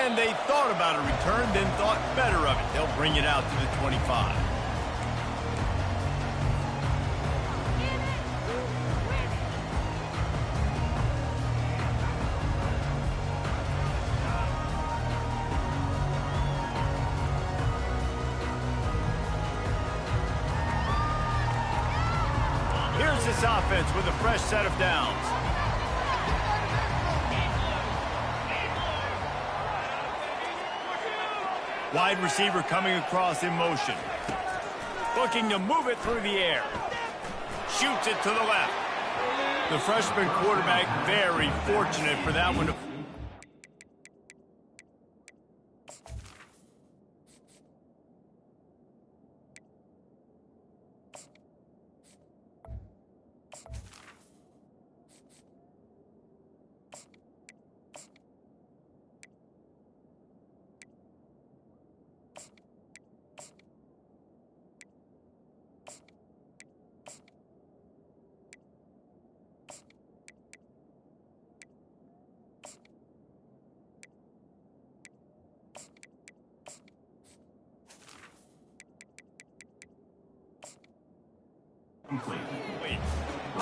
And they thought about a return, then thought better of it. They'll bring it out to the 25. Here's this offense with a fresh set of downs. Wide receiver coming across in motion. Looking to move it through the air. Shoots it to the left. The freshman quarterback very fortunate for that one.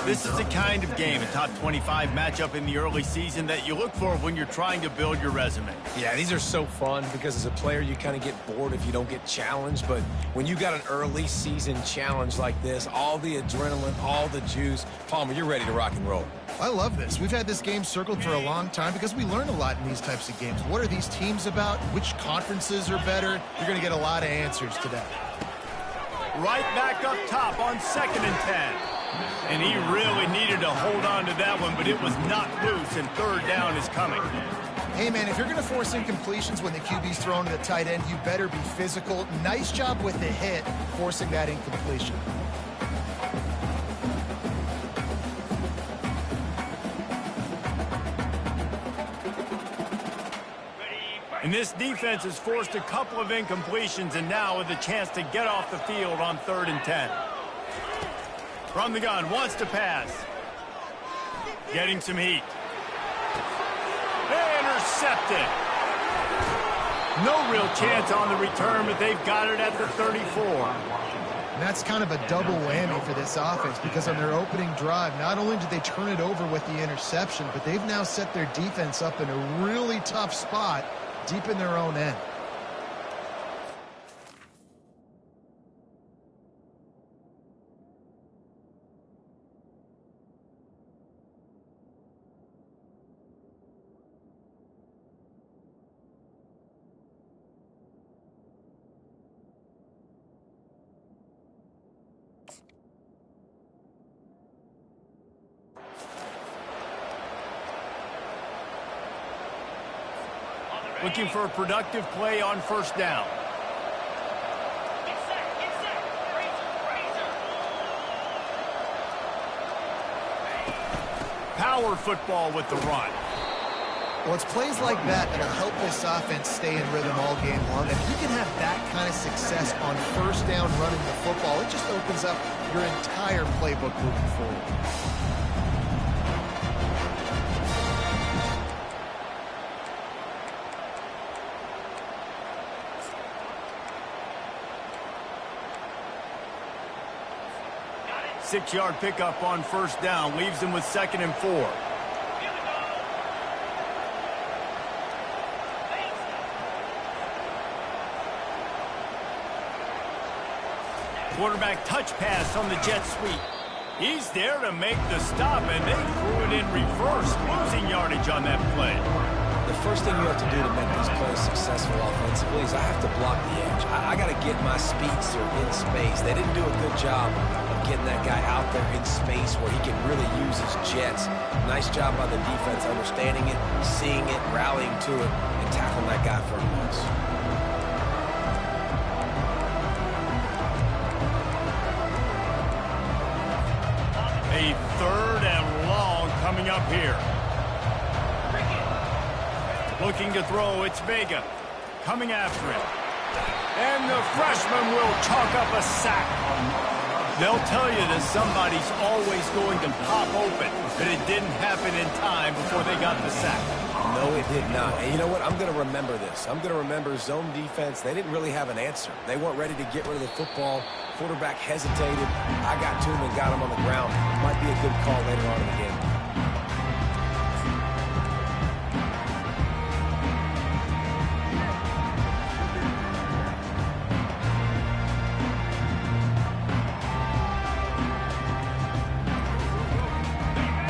This is the kind of game, a top 25 matchup in the early season, that you look for when you're trying to build your resume. Yeah, these are so fun because as a player, you kind of get bored if you don't get challenged. But when you got an early season challenge like this, all the adrenaline, all the juice, Palmer, you're ready to rock and roll. I love this. We've had this game circled for a long time because we learn a lot in these types of games. What are these teams about? Which conferences are better? You're going to get a lot of answers today. Right back up top on 2nd and 10. And he really needed to hold on to that one, but it was knocked loose, and 3rd down is coming. Hey, man, if you're going to force incompletions when the QB's thrown to the tight end, you better be physical. Nice job with the hit, forcing that incompletion. And this defense has forced a couple of incompletions, and now with a chance to get off the field on 3rd and 10. From the gun, wants to pass. Getting some heat. Intercepted. No real chance on the return, but they've got it at the 34. And that's kind of a double whammy for this offense because on their opening drive, not only did they turn it over with the interception, but they've now set their defense up in a really tough spot deep in their own end. Looking for a productive play on 1st down. Power football with the run. Well, it's plays like that that'll help this offense stay in rhythm all game long. If you can have that kind of success on 1st down running the football, it just opens up your entire playbook moving forward. Six-yard pickup on 1st down leaves them with 2nd and 4. Quarterback touch pass on the jet sweep. He's there to make the stop, and they threw it in reverse, losing yardage on that play. The first thing you have to do to make these plays successful offensively is I have to block the edge. I got to get my speedster in space. They didn't do a good job of getting that guy out there in space where he can really use his jets. Nice job by the defense understanding it, seeing it, rallying to it, and tackling that guy for a loss. A 3rd and long coming up here. Looking to throw, it's Vega. Coming after him. And the freshman will chalk up a sack. They'll tell you that somebody's always going to pop open, but it didn't happen in time before they got the sack. No, it did not. And you know what? I'm going to remember this. I'm going to remember zone defense. They didn't really have an answer. They weren't ready to get rid of the football. Quarterback hesitated. I got to him and got him on the ground. Might be a good call later on in the game.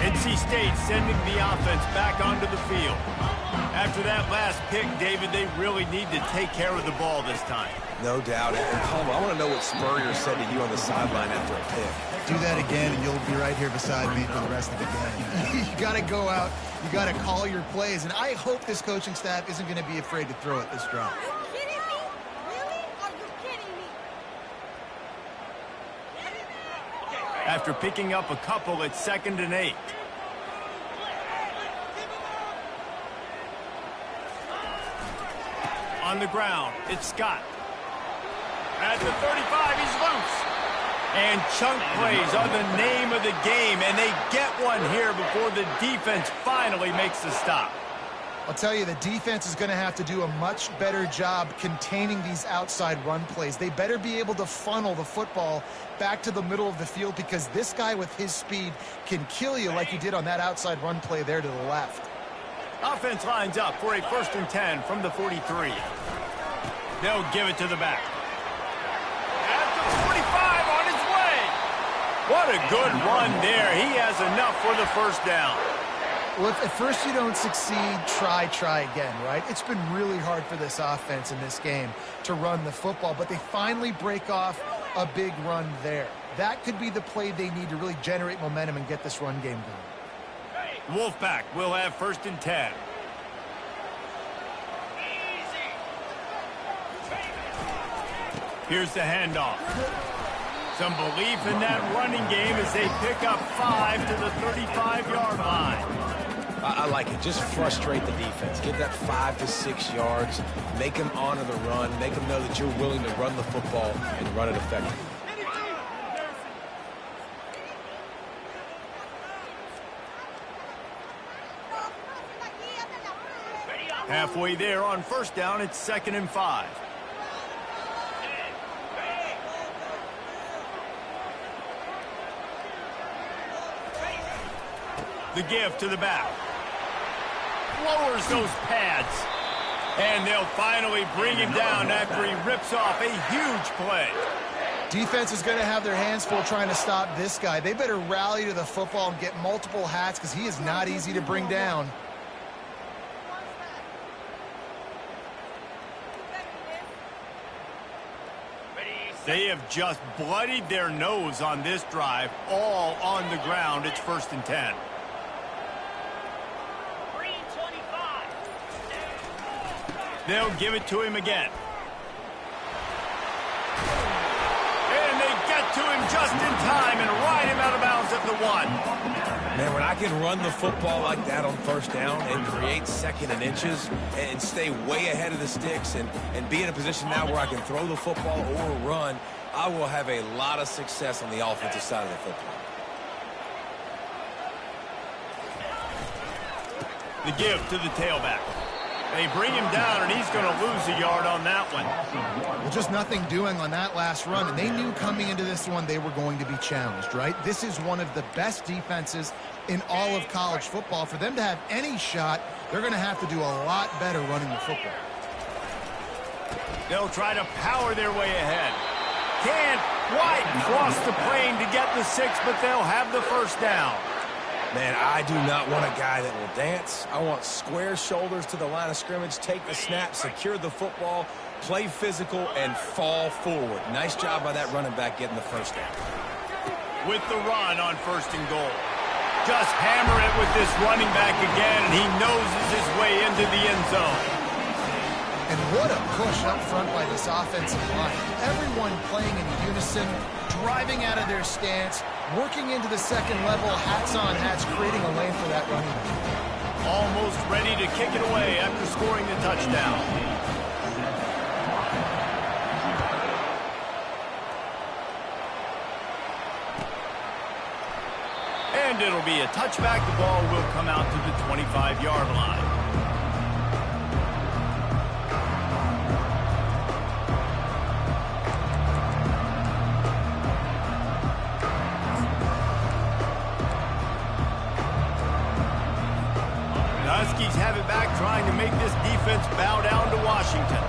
NC State sending the offense back onto the field. After that last pick, David, they really need to take care of the ball this time. No doubt. And Palmer, I want to know what Spurrier said to you on the sideline after a pick. Do that again, and you'll be right here beside me for the rest of the game. You got to go out. You got to call your plays. And I hope this coaching staff isn't going to be afraid to throw it this drive. Are you kidding me? Really? Are you kidding me? After picking up a couple, it's 2nd and 8. On the ground, it's Scott. At the 35, he's loose. And chunk plays are the name of the game, and they get one here before the defense finally makes the stop. I'll tell you, the defense is going to have to do a much better job containing these outside run plays. They better be able to funnel the football back to the middle of the field, because this guy with his speed can kill you like he did on that outside run play there to the left. Offense lines up for a 1st and 10 from the 43. They'll give it to the back. At the 45, on his way. What a good run there. He has enough for the 1st down. Well, if at first you don't succeed, try again, right? It's been really hard for this offense in this game to run the football, but they finally break off a big run there. That could be the play they need to really generate momentum and get this run game going. Wolfpack will have 1st and 10. Here's the handoff. Some belief in that running game as they pick up 5 to the 35-yard line. I like it. Just frustrate the defense. Get that 5 to 6 yards. Make them honor the run. Make them know that you're willing to run the football and run it effectively. Halfway there on 1st down, it's 2nd and 5. The give to the back. Lowers those pads. And they'll finally bring him down after he rips off a huge play. Defense is going to have their hands full trying to stop this guy. They better rally to the football and get multiple hats, because he is not easy to bring down. They have just bloodied their nose on this drive, all on the ground. It's 1st and 10. They'll give it to him again. And they get to him just in time and ride him out of bounds at the 1. Man, when I can run the football like that on 1st down and create 2nd and inches and stay way ahead of the sticks and be in a position now where I can throw the football or run, I will have a lot of success on the offensive side of the football. The give to the tailback. They bring him down, and he's going to lose a yard on that one. Well, just nothing doing on that last run, and they knew coming into this one they were going to be challenged, right? This is one of the best defenses in all of college football. For them to have any shot, they're going to have to do a lot better running the football. They'll try to power their way ahead. Can't quite cross the plane to get the 6, but they'll have the 1st down. Man, I do not want a guy that will dance. I want square shoulders to the line of scrimmage, take the snap, secure the football, play physical, and fall forward. Nice job by that running back getting the 1st down. With the run on 1st and goal. Just hammer it with this running back again, and he noses his way into the end zone. And what a push up front by this offensive line. Everyone playing in unison, driving out of their stance, working into the 2nd level, hats on hats, creating a lane for that running back. Almost ready to kick it away after scoring the touchdown. And it'll be a touchback. The ball will come out to the 25-yard line. Huskies have it back, trying to make this defense bow down to Washington.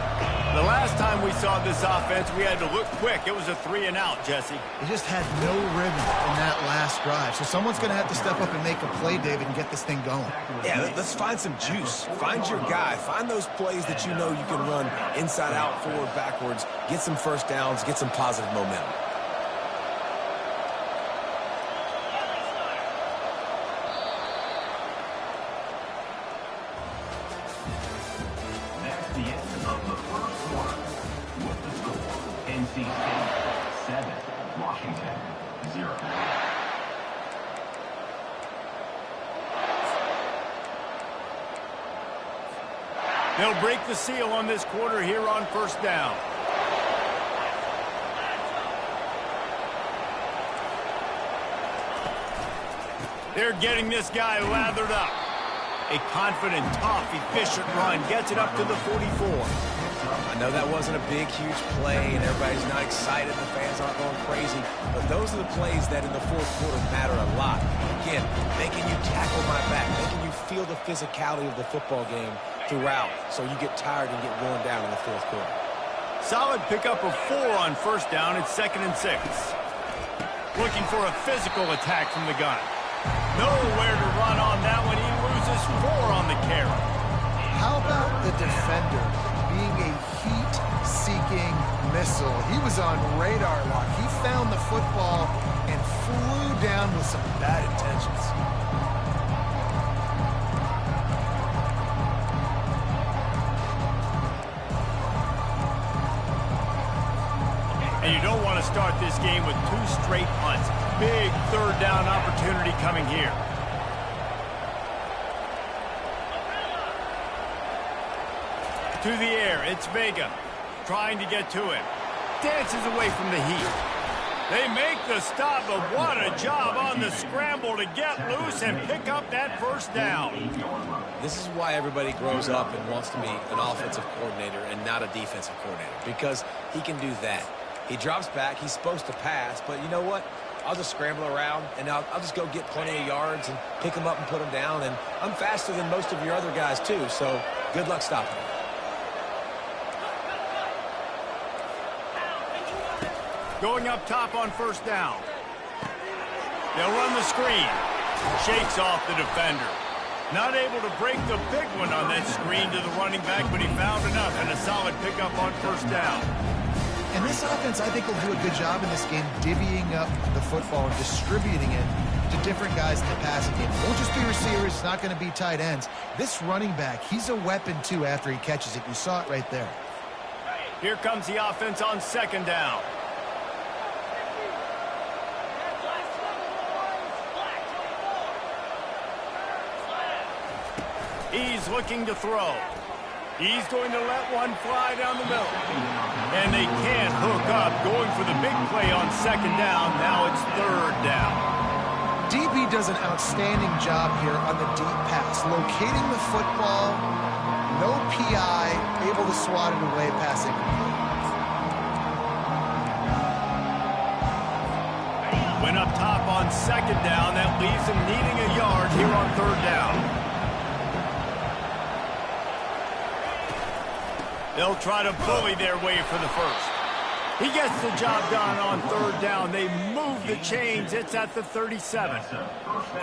The last time we saw this offense, we had to look quick. It was a 3-and-out, Jesse. They just had no rhythm in that last drive. So someone's going to have to step up and make a play, David, and get this thing going. Yeah, let's find some juice. Find your guy. Find those plays that you know you can run inside out, forward, backwards. Get some first downs. Get some positive momentum. Ncaa 7, Washington 0. They'll break the seal on this quarter here on first down. They're getting this guy lathered up. A confident, tough, efficient run gets it up to the 44. I know that wasn't a big, huge play, and everybody's not excited. The fans aren't going crazy. But those are the plays that in the fourth quarter matter a lot. Again, making you tackle my back, making you feel the physicality of the football game throughout, so you get tired and get worn down in the fourth quarter. Solid pickup of 4 on first down. It's 2nd and 6. Looking for a physical attack from the gun. Nowhere to run on that one. He loses 4 on the carry. How about the defender being a heat-seeking missile? He was on radar lock. He found the football and flew down with some bad intentions. And you don't want to start this game with 2 straight punts. Big third down opportunity coming here. To the air, it's Vega trying to get to him. Dances away from the heat. They make the stop, but what a job on the scramble to get loose and pick up that first down. This is why everybody grows up and wants to be an offensive coordinator and not a defensive coordinator, because he can do that. He drops back. He's supposed to pass, but you know what? I'll just scramble around, and I'll just go get plenty of yards and pick them up and put them down, and I'm faster than most of your other guys, too, so good luck stopping me. Going up top on first down. They'll run the screen. Shakes off the defender. Not able to break the big one on that screen to the running back, but he found enough and a solid pickup on first down. And this offense, I think, will do a good job in this game divvying up the football and distributing it to different guys in the passing game. It won't just be receivers. It's not going to be tight ends. This running back, he's a weapon, too, after he catches it. You saw it right there. Here comes the offense on second down. He's looking to throw. He's going to let one fly down the middle. And they can't hook up. Going for the big play on second down. Now it's third down. DB does an outstanding job here on the deep pass. Locating the football. No PI. Able to swat it away, passing. Went up top on second down. That leaves him needing a yard here on third down. They'll try to bully their way for the first. He gets the job done on third down. They move the chains. It's at the 37.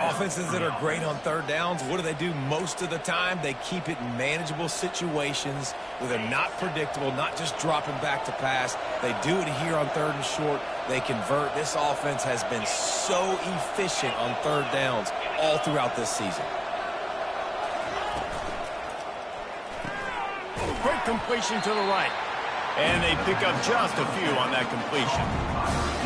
Offenses that are great on third downs, what do most of the time? They keep it in manageable situations where they're not predictable, not just dropping back to pass. They do it here on third and short. They convert. This offense has been so efficient on third downs all throughout this season. Quick completion to the right. And they pick up just a few on that completion.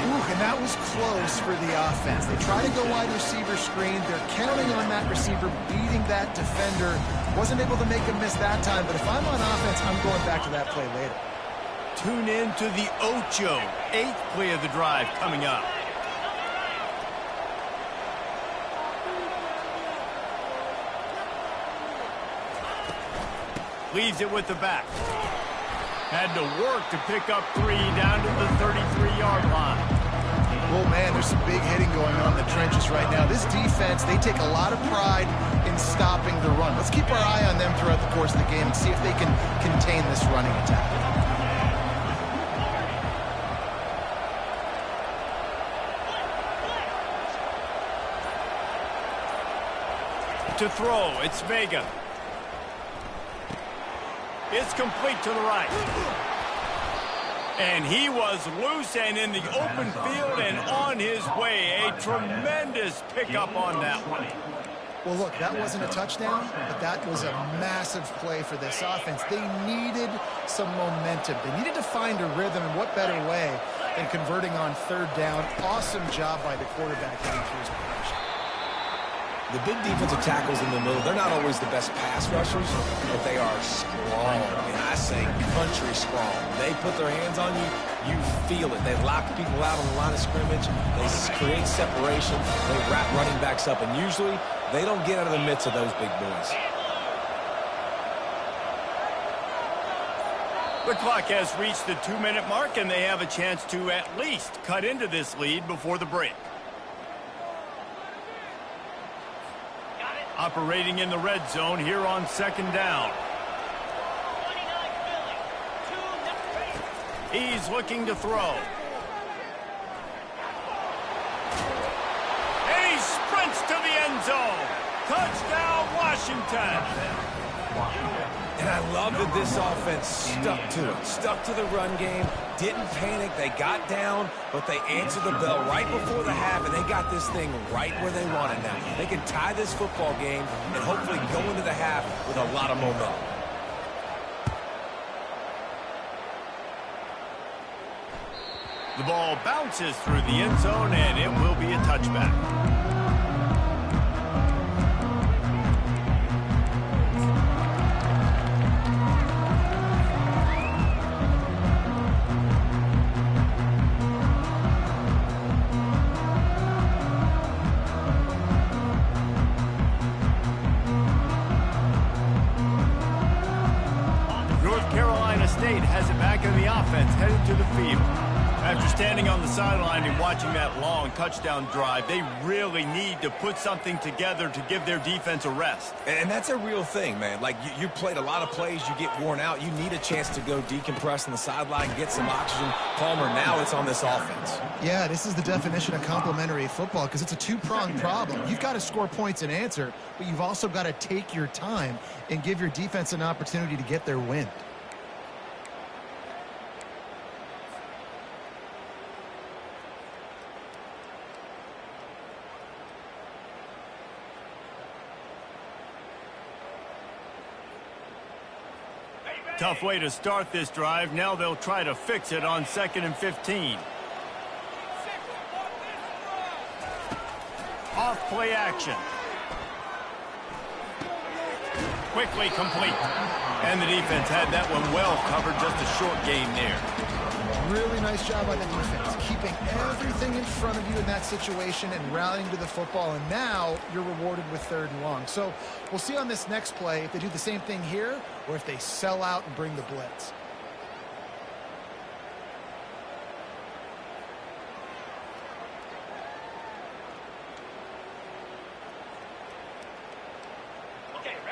Ooh, and that was close for the offense. They try to go wide receiver screen. They're counting on that receiver beating that defender. Wasn't able to make him miss that time, but if I'm on offense, I'm going back to that play later. Tune in to the Ocho. 8th play of the drive coming up. Leaves it with the back. Had to work to pick up 3 down to the 33-yard line. Well, man, there's some big hitting going on in the trenches right now. This defense, they take a lot of pride in stopping the run. Let's keep our eye on them throughout the course of the game and see if they can contain this running attack. To throw, it's Vega. It's complete to the right. And he was loose and in the open field and on his way. A tremendous pickup on that one. Well, look, that wasn't a touchdown, but that was a massive play for this offense. They needed some momentum. They needed to find a rhythm, and what better way than converting on third down. Awesome job by the quarterback getting through his progression. The big defensive tackles in the middle, they're not always the best pass rushers, but they are strong, and I say country strong. They put their hands on you, you feel it. They lock people out on the line of scrimmage. They create separation. They wrap running backs up, and usually they don't get out of the midst of those big boys. The clock has reached the 2-minute mark, and they have a chance to at least cut into this lead before the break. Operating in the red zone here on second down. He's looking to throw. And he sprints to the end zone. Touchdown, Washington. And I love that this offense stuck to it. Stuck to the run game. Didn't panic. They got down, but they answered the bell right before the half, and they got this thing right where they want it now. They can tie this football game and hopefully go into the half with a lot of momentum. The ball bounces through the end zone, and it will be a touchback. State has it back in the offense, headed to the field. After standing on the sideline and watching that long touchdown drive, they really need to put something together to give their defense a rest. And that's a real thing, man. Like, you played a lot of plays, you get worn out, you need a chance to go decompress on the sideline, get some oxygen. Palmer, now it's on this offense. Yeah, this is the definition of complementary football because it's a two-pronged problem. You've got to score points and answer, but you've also got to take your time and give your defense an opportunity to get their wind. Tough way to start this drive. Now they'll try to fix it on 2nd and 15. Off play action. Quickly complete. And the defense had that one well covered. Just a short game there. Really nice job by the defense, keeping everything in front of you in that situation and rallying to the football, and now you're rewarded with 3rd and long. So we'll see on this next play if they do the same thing here or if they sell out and bring the blitz.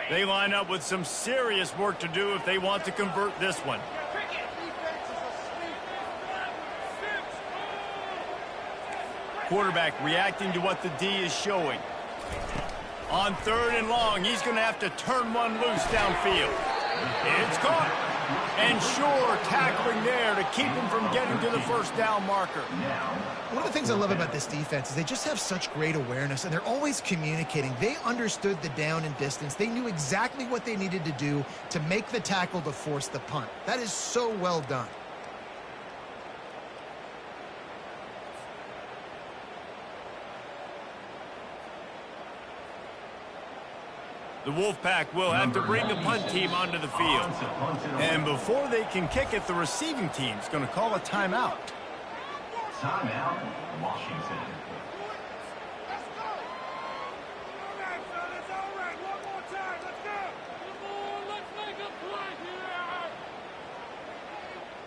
They line up with some serious work to do if they want to convert this one. Quarterback reacting to what the D is showing. On 3rd and long, he's going to have to turn one loose downfield. It's caught. And sure, tackling there to keep him from getting to the first down marker. One of the things I love about this defense is they just have such great awareness, and they're always communicating. They understood the down and distance. They knew exactly what they needed to do to make the tackle to force the punt. That is so well done. The Wolfpack will have to bring the punt team onto the field. And before they can kick it, the receiving team's going to call a timeout. Timeout, Washington.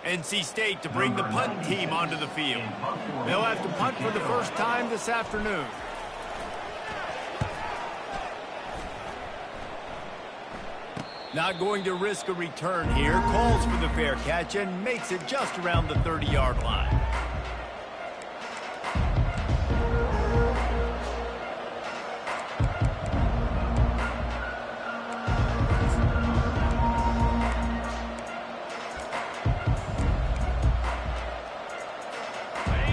NC State to bring the punt team onto the field. They'll have to punt for the first time this afternoon. Not going to risk a return here. Calls for the fair catch and makes it just around the 30-yard line.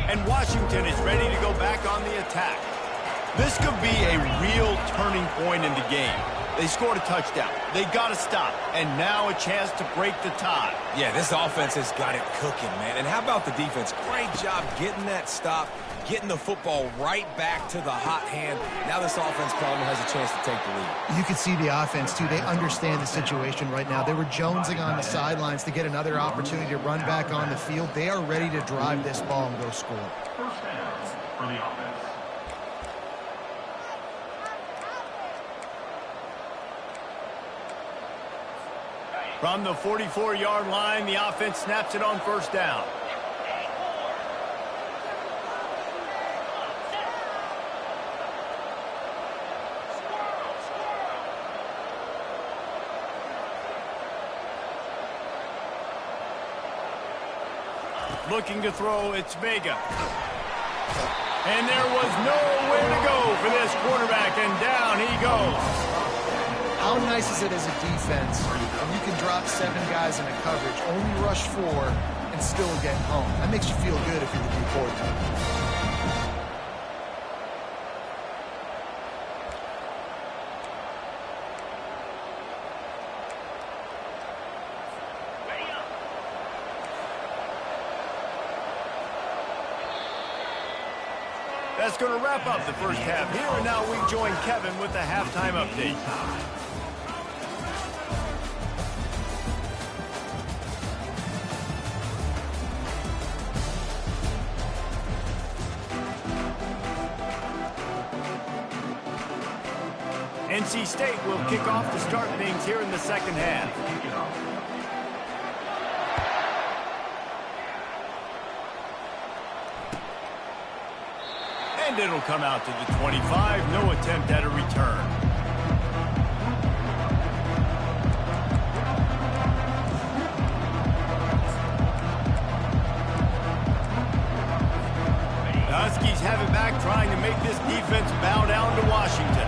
And Washington is ready to go back on the attack. This could be a real turning point in the game. They scored a touchdown. They got to stop. And now a chance to break the tie. Yeah, this offense has got it cooking, man. And how about the defense? Great job getting that stop, getting the football right back to the hot hand. Now this offense probably has a chance to take the lead. You can see the offense, too. They understand the situation right now. They were jonesing on the sidelines to get another opportunity to run back on the field. They are ready to drive this ball and go score. First down for the offense. From the 44-yard line, the offense snaps it on first down. Looking to throw, it's Vega. And there was nowhere to go for this quarterback, and down he goes. How nice is it as a defense when you can drop 7 guys in a coverage, only rush 4, and still get home? That makes you feel good if you're the D coordinator. That's going to wrap up the first half here, and now we join Kevin with the halftime update. NC State will kick off to start things here in the second half. And it'll come out to the 25. No attempt at a return. The Huskies have it back, trying to make this defense bow down to Washington.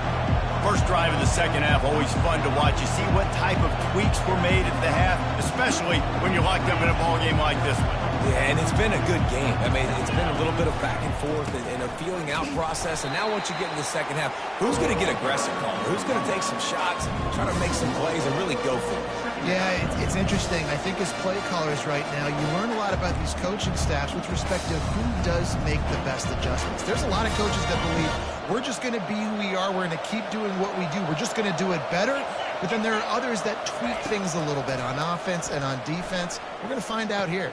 First drive of the second half, always fun to watch. You see what type of tweaks were made at the half, especially when you're locked up in a ball game like this one. Yeah, and it's been a good game. I mean, it's been a little bit of back and forth and a feeling out process. And now once you get in the second half, who's going to get aggressive, Colin? Who's going to take some shots, try to make some plays, and really go for it? Yeah, it's interesting. I think as play callers right now, you learn a lot about these coaching staffs with respect to who does make the best adjustments. There's a lot of coaches that believe we're just going to be who we are. We're going to keep doing what we do. We're just going to do it better. But then there are others that tweak things a little bit on offense and on defense. We're going to find out here.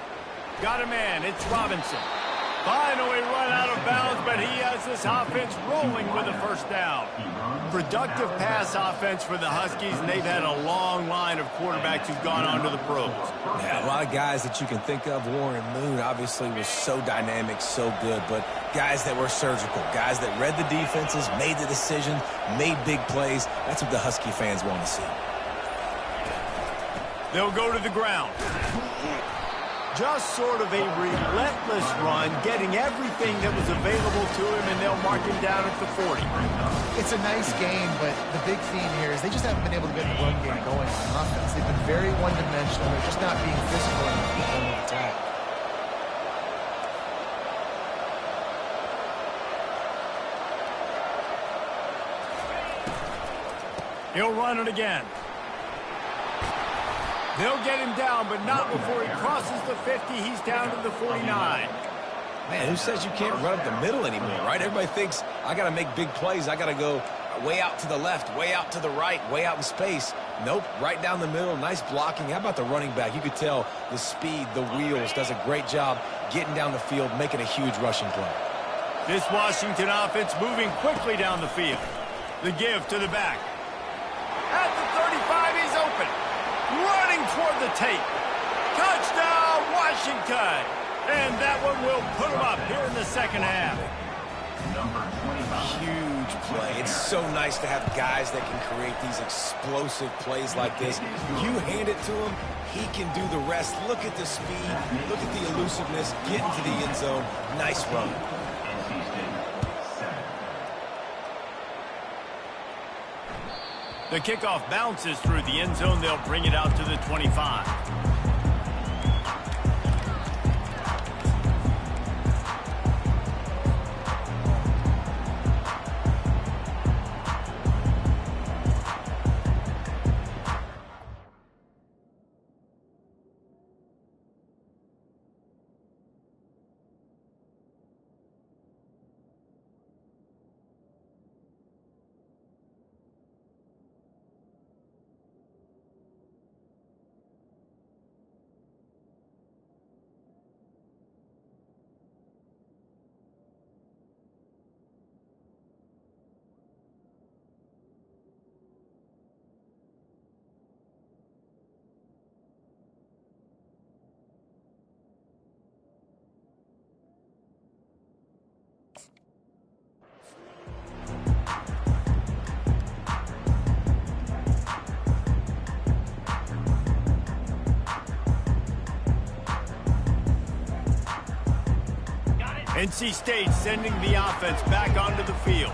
Got a man. It's Robinson. Finally run out of bounds, but he has this offense rolling with a first down. Productive pass offense for the Huskies, and they've had a long line of quarterbacks who've gone on to the pros. Yeah, a lot of guys that you can think of. Warren Moon obviously was so dynamic, so good, but guys that were surgical, guys that read the defenses, made the decision, made big plays. That's what the Husky fans want to see. They'll go to the ground. Just sort of a relentless run, getting everything that was available to him, and they'll mark him down at the 40. It's a nice game, but the big theme here is they just haven't been able to get the run game going on offense. They've been very one-dimensional. They're just not being physical enough on the attack. He'll run it again. They'll get him down, but not before he crosses the 50. He's down to the 49. Man, who says you can't run up the middle anymore, right? Everybody thinks, I got to make big plays. I got to go way out to the left, way out to the right, way out in space. Nope, right down the middle, nice blocking. How about the running back? You could tell the speed, the wheels, does a great job getting down the field, making a huge rushing play. This Washington offense moving quickly down the field. The give to the back. At the 35, he's open. Running toward the tape. Touchdown, Washington. Washington. And that one will put them up here in the second half. Huge play. It's so nice to have guys that can create these explosive plays like this. You hand it to him, he can do the rest. Look at the speed. Look at the elusiveness. Get into the end zone. Nice run. The kickoff bounces through the end zone. They'll bring it out to the 25. NC State sending the offense back onto the field.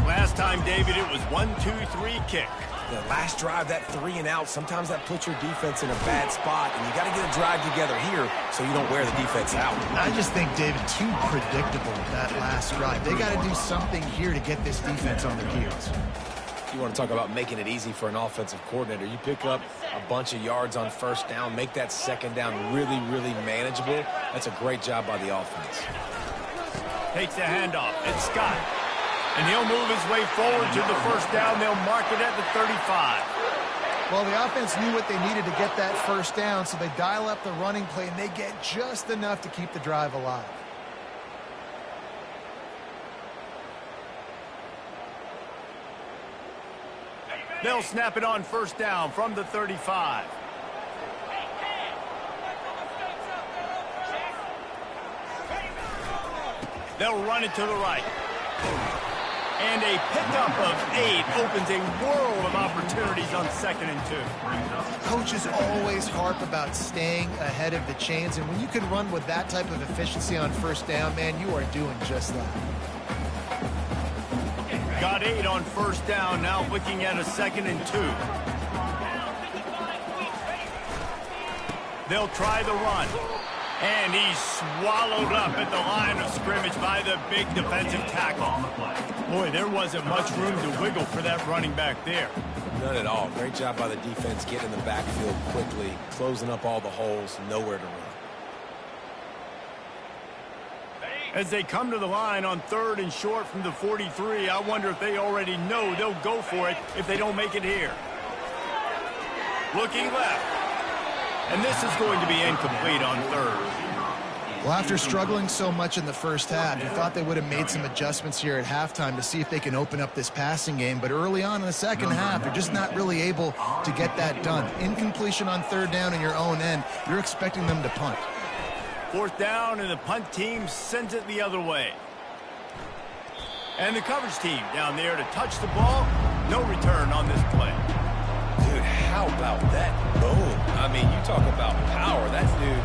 Last time, David, it was 1-2-3 kick. The last drive, that 3 and out, sometimes that puts your defense in a bad spot, and you got to get a drive together here so you don't wear the defense out. I just think, David, too predictable that last drive. They got to do something here to get this defense on their heels. You want to talk about making it easy for an offensive coordinator. You pick up a bunch of yards on first down, make that second down really, really manageable. That's a great job by the offense. Takes the handoff. It's Scott. And he'll move his way forward to the first down. They'll mark it at the 35. Well, the offense knew what they needed to get that first down, so they dial up the running play, and they get just enough to keep the drive alive. They'll snap it on first down from the 35. They'll run it to the right. And a pickup of 8 opens a world of opportunities on 2nd and 2. Coaches always harp about staying ahead of the chains, and when you can run with that type of efficiency on first down, man, you are doing just that. Got 8 on first down, now looking at a 2nd and 2. They'll try the run. And he's swallowed up at the line of scrimmage by the big defensive tackle. Boy, there wasn't much room to wiggle for that running back there. None at all. Great job by the defense getting in the backfield quickly, closing up all the holes, nowhere to run. As they come to the line on 3rd and short from the 43, I wonder if they already know they'll go for it if they don't make it here. Looking left. And this is going to be incomplete on 3rd. Well, after struggling so much in the first half, you thought they would have made some adjustments here at halftime to see if they can open up this passing game. But early on in the second half, they're just not really able to get that done. Incompletion on 3rd down in your own end, you're expecting them to punt. 4th down, and the punt team sends it the other way. And the coverage team down there to touch the ball. No return on this play. Dude, how about that boom? I mean, you talk about power. That dude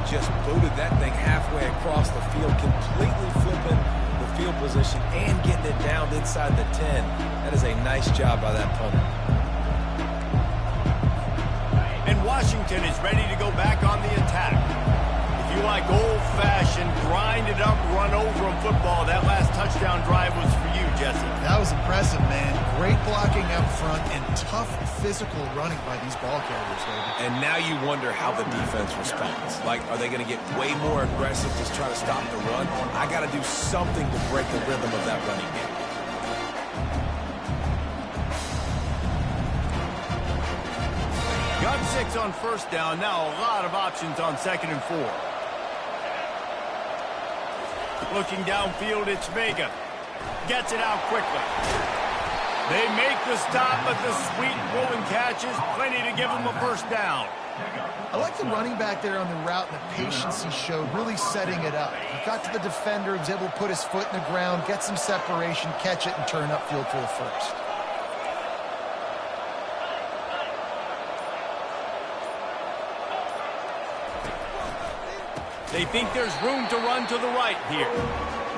just booted that thing halfway across the field, completely flipping the field position and getting it down inside the 10. That is a nice job by that punter. And Washington is ready to go back on the attack. If you like old-fashioned, grind-it-up, run-over football, that last touchdown drive was for you, Jesse. That was impressive, man. Great blocking up front and tough physical running by these ball carriers, David. And now you wonder how the defense responds. Like, are they going to get way more aggressive to try to stop the run? I got to do something to break the rhythm of that running game. Got 6 on first down. Now a lot of options on 2nd and 4. Looking downfield, it's Vega. Gets it out quickly. They make the stop, but the sweet rolling catch is plenty to give them a first down. I like the running back there on the route and the patience he showed, really setting it up. He got to the defender, was able to put his foot in the ground, get some separation, catch it, and turn upfield for the first. They think there's room to run to the right here.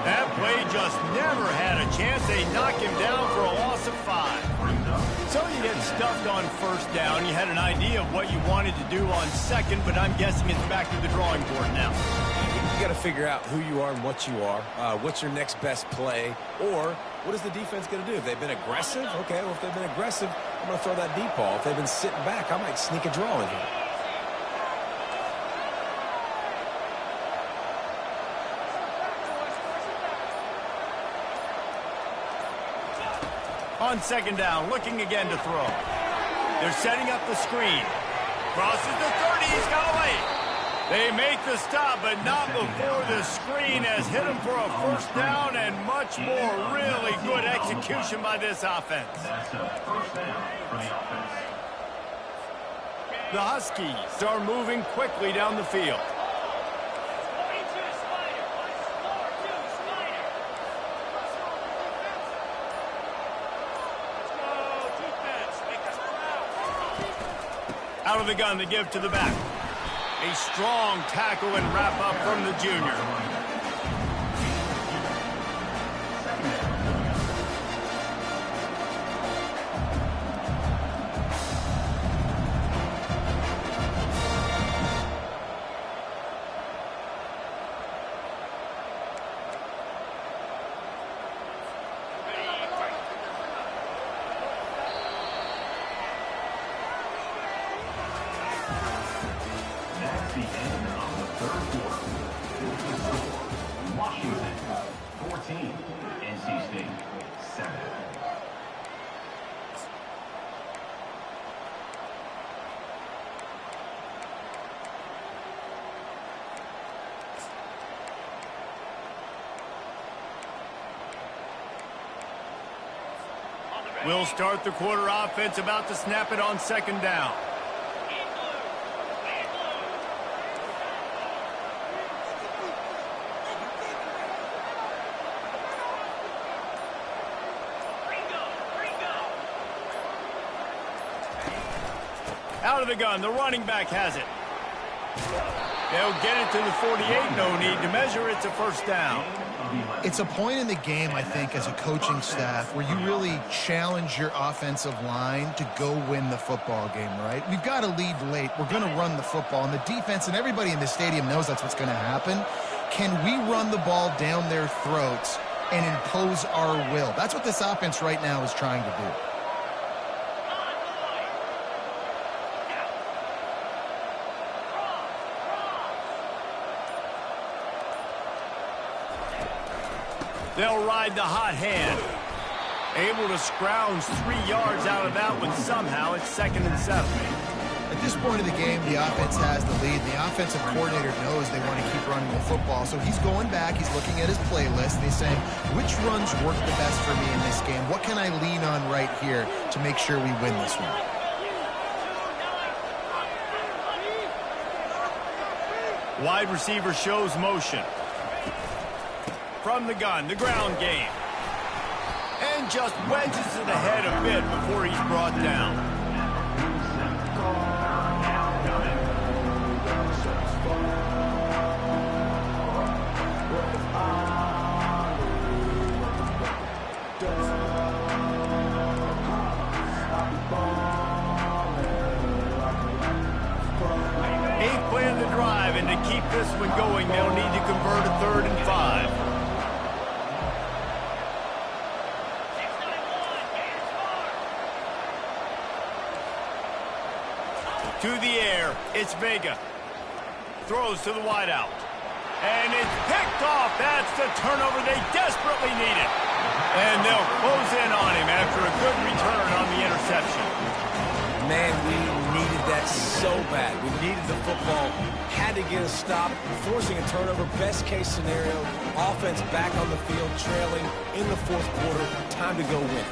That play just never had a chance. They knock him down for a loss of 5. So you get stuffed on first down. You had an idea of what you wanted to do on second, but I'm guessing it's back to the drawing board now. You got to figure out who you are and what you are. What's your next best play? Or what is the defense going to do? If they've been aggressive, okay, well, if they've been aggressive, I'm going to throw that deep ball. If they've been sitting back, I might sneak a draw in here. On second down, looking again to throw. They're setting up the screen. Crosses the 30, he's got away. They make the stop, but not before the screen has hit him for a first down and much more. Really good execution by this offense. That's a first down for the offense. The Huskies are moving quickly down the field. Out of the gun to give to the back. A strong tackle and wrap up from the junior. That's the end of the third quarter. Here's the score. Washington 14, NC State 7. We'll start the quarter offense, about to snap it on second down. Out of the gun, the running back has it. They'll get it to the 48, no need to measure, it's a first down. It's a point in the game, I think, as a coaching staff where you really challenge your offensive line to go win the football game, right? We've got to lead late. We're going to run the football. And the defense and everybody in the stadium knows that's what's going to happen. Can we run the ball down their throats and impose our will? That's what this offense right now is trying to do. They'll ride the hot hand. Able to scrounge 3 yards out of that one somehow. It's 2nd and 7. At this point of the game, the offense has the lead. The offensive coordinator knows they want to keep running the football. So he's going back. He's looking at his playlist. And he's saying, which runs work the best for me in this game? What can I lean on right here to make sure we win this one? Wide receiver shows motion. From the gun, the ground game. And just wedges to the head a bit before he's brought down. Eighth play of the drive, and to keep this one going, they'll need to convert a 3rd and 5. To the air, it's Vega. Throws to the wideout. And it's picked off. That's the turnover they desperately needed. And they'll close in on him after a good return on the interception. Man, we needed that so bad. We needed the football. Had to get a stop. Forcing a turnover. Best case scenario. Offense back on the field, trailing in the 4th quarter. Time to go win.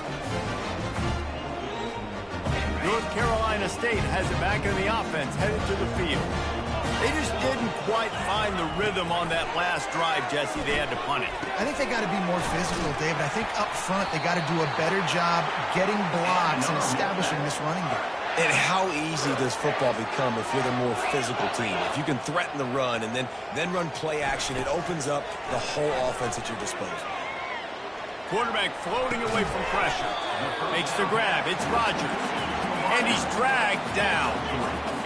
North Carolina State has it back in the offense, headed to the field. They just didn't quite find the rhythm on that last drive, Jesse. They had to punt it. I think they got to be more physical, David. I think up front they got to do a better job getting blocks and establishing this running game. And how easy does football become if you're the more physical team? If you can threaten the run and then run play action, it opens up the whole offense at your disposal. Quarterback floating away from pressure. Makes the grab. It's Rodgers. And he's dragged down.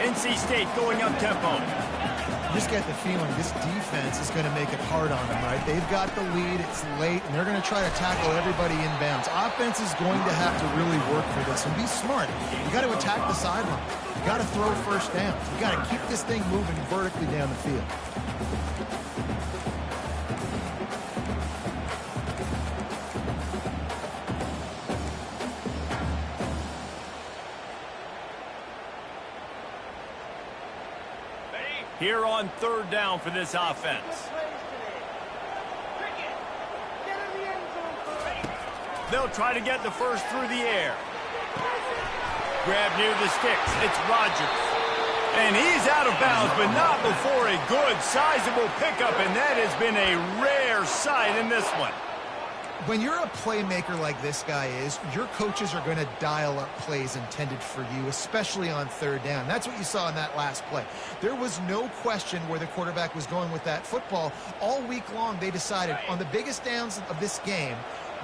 NC State going up tempo. You just get the feeling this defense is going to make it hard on them, right? They've got the lead. It's late, and they're going to try to tackle everybody inbounds. Offense is going to have to really work for this and be smart. You got to attack the sideline. You got to throw first downs. You got to keep this thing moving vertically down the field. Here on third down for this offense. They'll try to get the first through the air. Grab near the sticks. It's Rodgers. And he's out of bounds, but not before a good, sizable pickup, and that has been a rare sight in this one. When you're a playmaker like this guy is, your coaches are going to dial up plays intended for you, especially on third down. That's what you saw in that last play. There was no question where the quarterback was going with that football. All week long, they decided on the biggest downs of this game,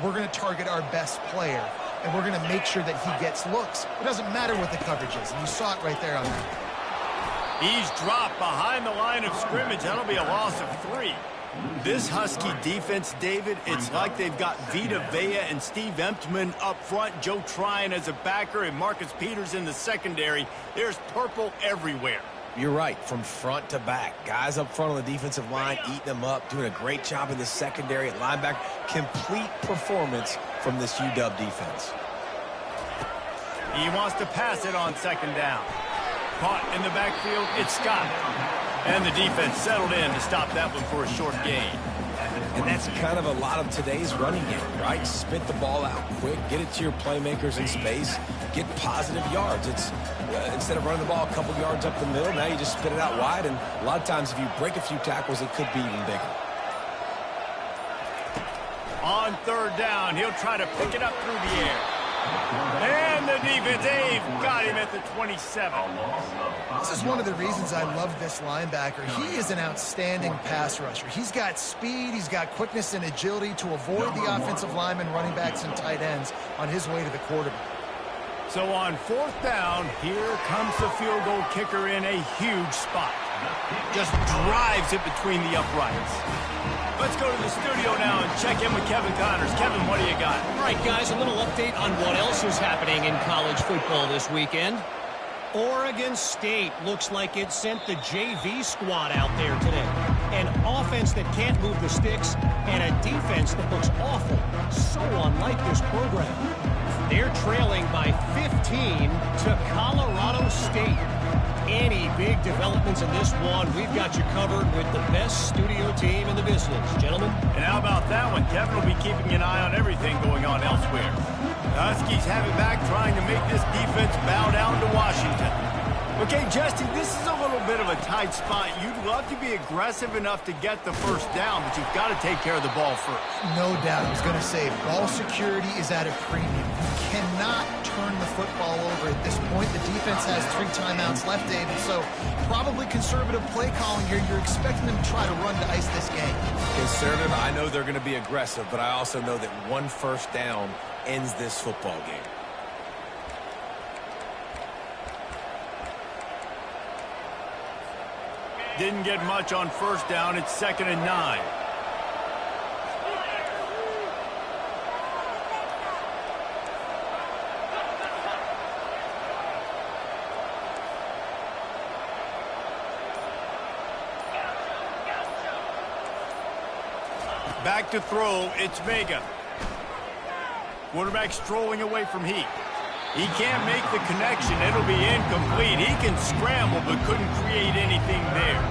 we're going to target our best player, and we're going to make sure that he gets looks. It doesn't matter what the coverage is, and you saw it right there on that. He's dropped behind the line of scrimmage. That'll be a loss of 3. This Husky defense, David, it's like they've got Vita Vea and Steve Emptman up front, Joe Tryon as a backer, and Marcus Peters in the secondary. There's purple everywhere. You're right, from front to back. Guys up front on the defensive line eating them up, doing a great job in the secondary at linebacker. Complete performance from this UW defense. He wants to pass it on second down. Caught in the backfield, it's Scott. And the defense settled in to stop that one for a short gain. And that's kind of a lot of today's running game, right? Spit the ball out quick, get it to your playmakers in space, get positive yards. It's instead of running the ball a couple yards up the middle, now you just spit it out wide, and a lot of times if you break a few tackles, it could be even bigger. On third down, he'll try to pick it up through the air. And the defense, they've got him at the 27. This is one of the reasons I love this linebacker. He is an outstanding pass rusher. He's got speed, he's got quickness and agility to avoid the offensive linemen, running backs, and tight ends on his way to the quarterback. So on fourth down, here comes the field goal kicker in a huge spot. Just drives it between the uprights. Let's go to the studio now and check in with Kevin Connors. Kevin, what do you got? All right, guys, a little update on what else is happening in college football this weekend. Oregon State looks like it sent the JV squad out there today. An offense that can't move the sticks and a defense that looks awful. So unlike this program. They're trailing by 15 to Colorado State. Any big developments in this one, we've got you covered with the best studio team in the business. Gentlemen. And how about that one? Kevin will be keeping an eye on everything going on elsewhere. The Huskies have it back, trying to make this defense bow down to Washington. Okay, Jesse, this is a little bit of a tight spot. You'd love to be aggressive enough to get the first down, but you've got to take care of the ball first. No doubt. I was going to say, ball security is at a premium. You cannot turn the football over at this point. The defense has 3 timeouts left, David, so probably conservative play calling here. You're expecting them to try to run to ice this game. Conservative, I know they're going to be aggressive, but I also know that one first down ends this football game. Didn't get much on first down. It's 2nd and 9. Back to throw. It's Vega. Quarterback strolling away from Heat. He can't make the connection. It'll be incomplete. He can scramble, but couldn't create anything there.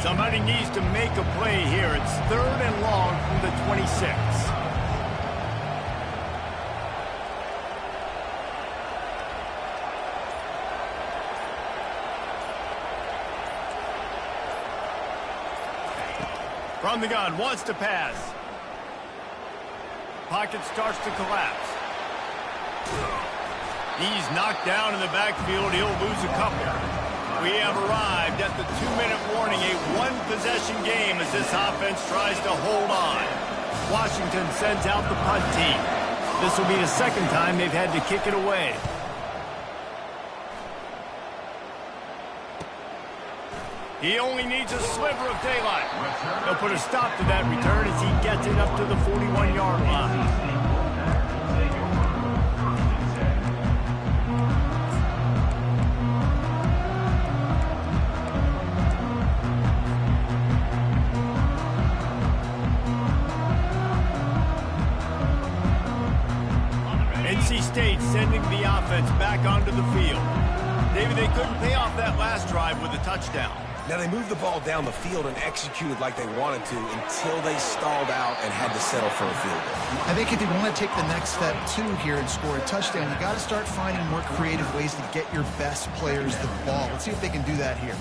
Somebody needs to make a play here. It's 3rd and long from the 26. From the gun, wants to pass. Pocket starts to collapse. He's knocked down in the backfield. He'll lose a couple. We have arrived at the 2-minute warning, a one-possession game as this offense tries to hold on. Washington sends out the punt team. This will be the second time they've had to kick it away. He only needs a sliver of daylight. He'll put a stop to that return as he gets it up to the 41-yard line. NC State sending the offense back onto the field. Maybe they couldn't pay off that last drive with a touchdown. Now, they moved the ball down the field and executed like they wanted to until they stalled out and had to settle for a field goal. I think if you want to take the next step, too, here and score a touchdown, you got to start finding more creative ways to get your best players the ball. Let's see if they can do that here.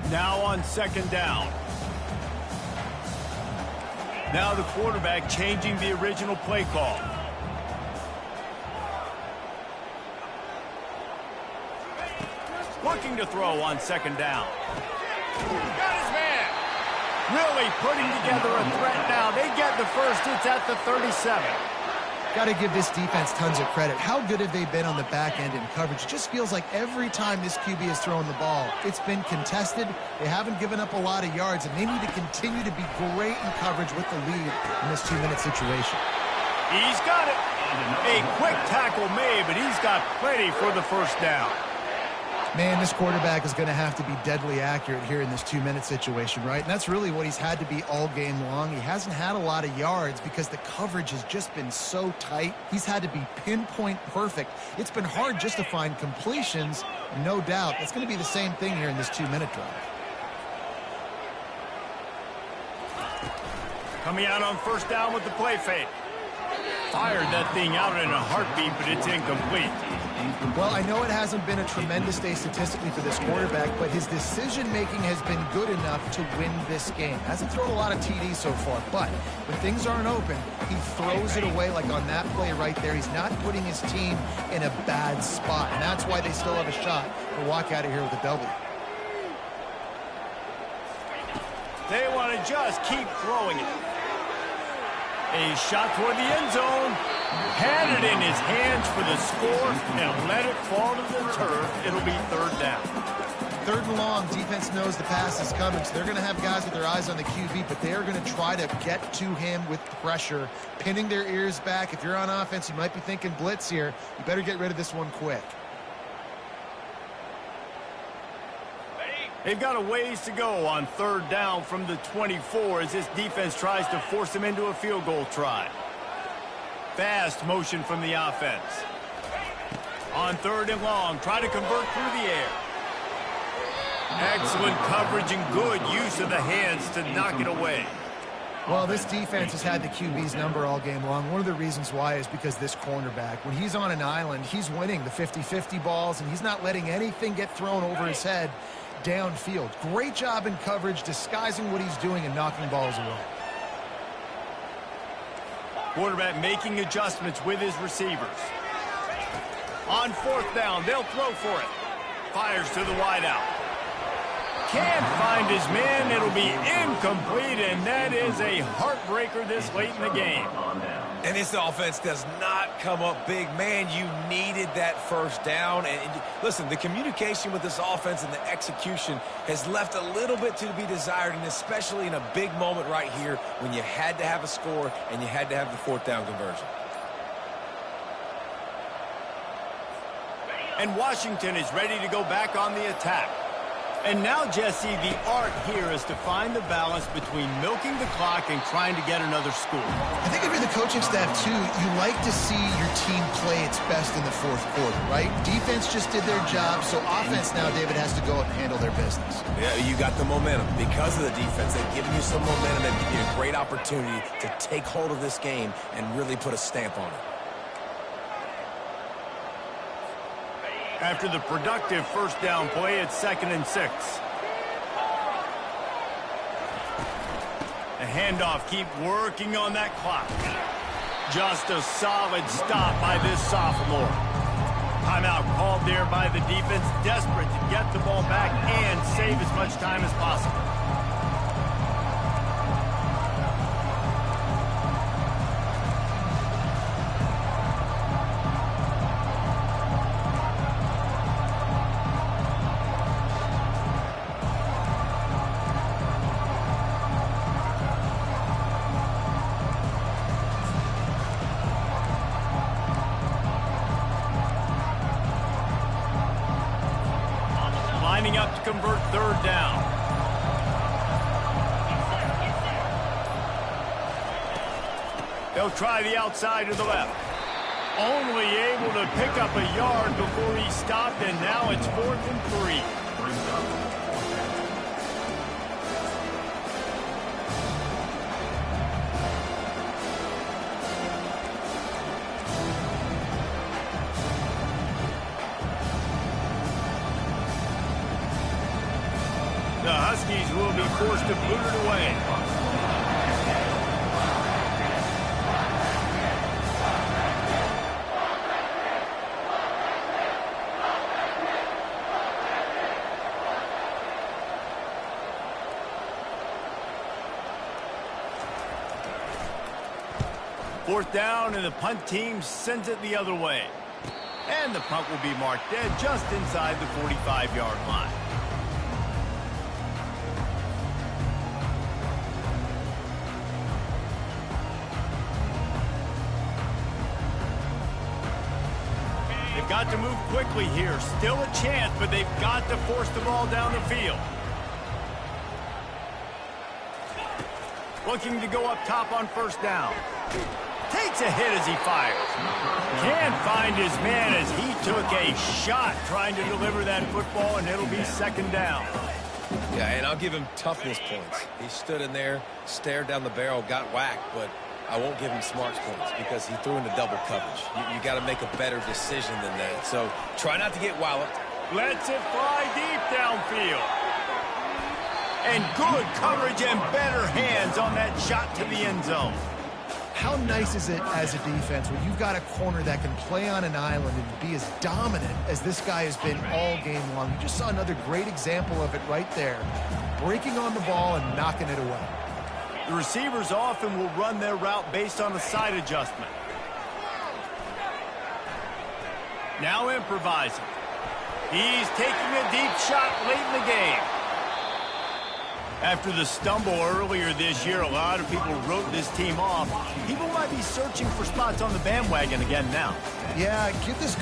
Now on 2nd down. Now the quarterback changing the original play call. Looking to throw on 2nd down. Got his man. Really putting together a threat now. They get the first. It's at the 37. Got to give this defense tons of credit. How good have they been on the back end in coverage? It just feels like every time this QB has thrown the ball, it's been contested. They haven't given up a lot of yards, and they need to continue to be great in coverage with the lead in this 2-minute situation. He's got it. A quick tackle made, but he's got plenty for the first down. Man, this quarterback is going to have to be deadly accurate here in this 2-minute situation, right? And that's really what he's had to be all game long. He hasn't had a lot of yards because the coverage has just been so tight. He's had to be pinpoint perfect. It's been hard just to find completions, and no doubt that's going to be the same thing here in this 2-minute drive. Coming out on 1st down with the play fake. Fired that thing out in a heartbeat, but it's incomplete. Well, I know it hasn't been a tremendous day statistically for this quarterback, but his decision-making has been good enough to win this game. Hasn't thrown a lot of TDs so far, but when things aren't open, he throws it away like on that play right there. He's not putting his team in a bad spot, and that's why they still have a shot to walk out of here with a W. They want to just keep throwing it. A shot toward the end zone. Had it in his hands for the score and let it fall to the turf. It'll be 3rd down. 3rd and long. Defense knows the pass is coming, so they're going to have guys with their eyes on the QB, but they are going to try to get to him with pressure, pinning their ears back. If you're on offense, you might be thinking blitz here. You better get rid of this one quick. They've got a ways to go on 3rd down from the 24 as this defense tries to force them into a field goal try. Fast motion from the offense. On 3rd and long, try to convert through the air. Excellent coverage and good use of the hands to knock it away. Well, this defense has had the QB's number all game long. One of the reasons why is because this cornerback, when he's on an island, he's winning the 50-50 balls, and he's not letting anything get thrown over his head downfield. Great job in coverage, disguising what he's doing and knocking balls away. Quarterback making adjustments with his receivers. On 4th down, they'll throw for it. Fires to the wideout. Can't find his man. It'll be incomplete, and that is a heartbreaker this late in the game. And this offense does not come up big. Man, you needed that 1st down. And listen, the communication with this offense and the execution has left a little bit to be desired, and especially in a big moment right here when you had to have a score and you had to have the 4th down conversion. And Washington is ready to go back on the attack. And now, Jesse, the art here is to find the balance between milking the clock and trying to get another score. I think if you're the coaching staff, too, you like to see your team play its best in the fourth quarter, right? Defense just did their job, so offense now, David, has to go out and handle their business. Yeah, you got the momentum. Because of the defense, they've given you some momentum. They've given you a great opportunity to take hold of this game and really put a stamp on it. After the productive first down play, it's 2nd and 6. The handoff, keep working on that clock. Just a solid stop by this sophomore. Timeout called there by the defense, desperate to get the ball back and save as much time as possible. Lining up to convert 3rd down. They'll try the outside to the left. Only able to pick up a yard before he stopped, and now it's 4th and 3. The Huskies will be forced to boot it away. Fourth down, and the punt team sends it the other way. And the punt will be marked dead just inside the 45-yard line. They've got to move quickly here. Still a chance, but they've got to force the ball down the field. Looking to go up top on first down. Takes a hit as he fires. Can't find his man as he took a shot trying to deliver that football, and it'll be 2nd down. Yeah, and I'll give him toughness points. He stood in there, stared down the barrel, got whacked, but I won't give him smarts points because he threw into double coverage. You got to make a better decision than that. So try not to get walloped. Lets it fly deep downfield. And good coverage and better hands on that shot to the end zone. How nice is it as a defense when you've got a corner that can play on an island and be as dominant as this guy has been all game long? You just saw another great example of it right there. Breaking on the ball and knocking it away. The receivers often will run their route based on a side adjustment. Now improvising. He's taking a deep shot late in the game. After the stumble earlier this year, a lot of people wrote this team off. People might be searching for spots on the bandwagon again now. Yeah, give this